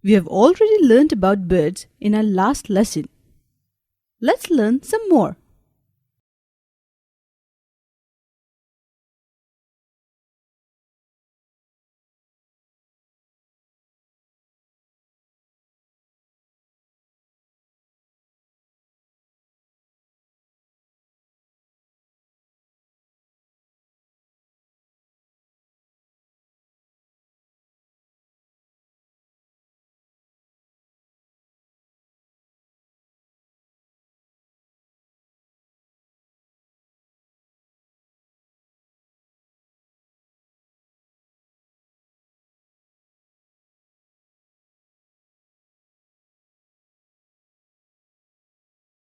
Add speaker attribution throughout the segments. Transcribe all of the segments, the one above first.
Speaker 1: We have already learned about birds in our last lesson. Let's learn some more.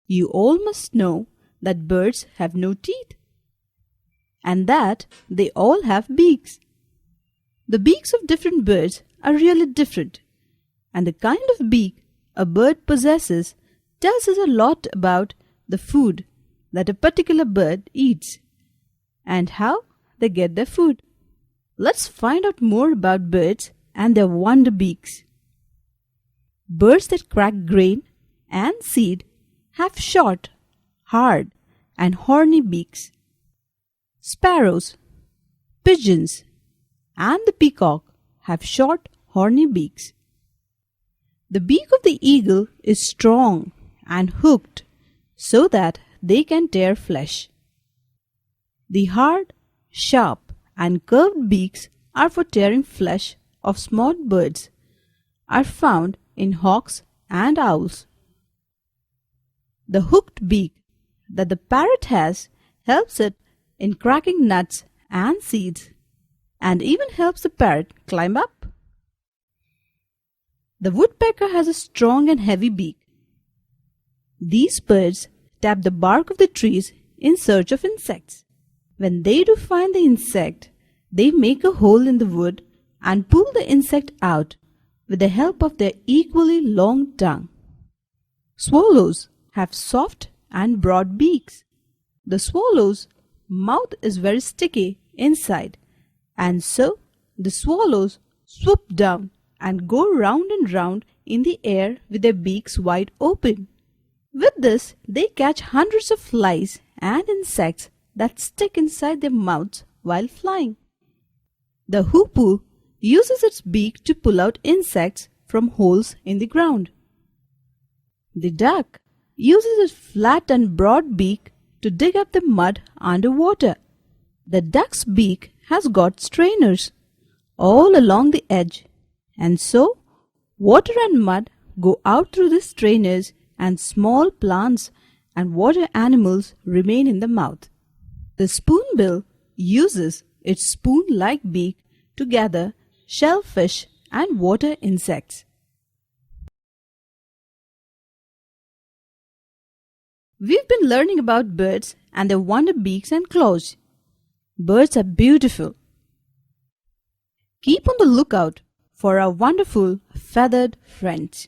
Speaker 1: You all must know that birds have no teeth and that they all have beaks. The beaks of different birds are really different, and the kind of beak a bird possesses tells us a lot about the food that a particular bird eats and how they get their food. Let's find out more about birds and their wonder beaks. Birds that crack grain and seed have short, hard, and horny beaks. Sparrows, pigeons, and the peacock have short, horny beaks. The beak of the eagle is strong and hooked so that they can tear flesh. The hard, sharp, and curved beaks are for tearing flesh of small birds, are found in hawks and owls. The hooked beak that the parrot has helps it in cracking nuts and seeds, and even helps the parrot climb up. The woodpecker has a strong and heavy beak. These birds tap the bark of the trees in search of insects. When they do find the insect, they make a hole in the wood and pull the insect out with the help of their equally long tongue. Swallows have soft and broad beaks. The swallow's mouth is very sticky inside, and so the swallows swoop down and go round and round in the air with their beaks wide open. With this, they catch hundreds of flies and insects that stick inside their mouths while flying. The hoopoe uses its beak to pull out insects from holes in the ground. The duck uses its flat and broad beak to dig up the mud underwater. The duck's beak has got strainers all along the edge, and so water and mud go out through the strainers and small plants and water animals remain in the mouth. The spoonbill uses its spoon-like beak to gather shellfish and water insects. We've been learning about birds and their wonder beaks and claws. Birds are beautiful. Keep on the lookout for our wonderful feathered friends.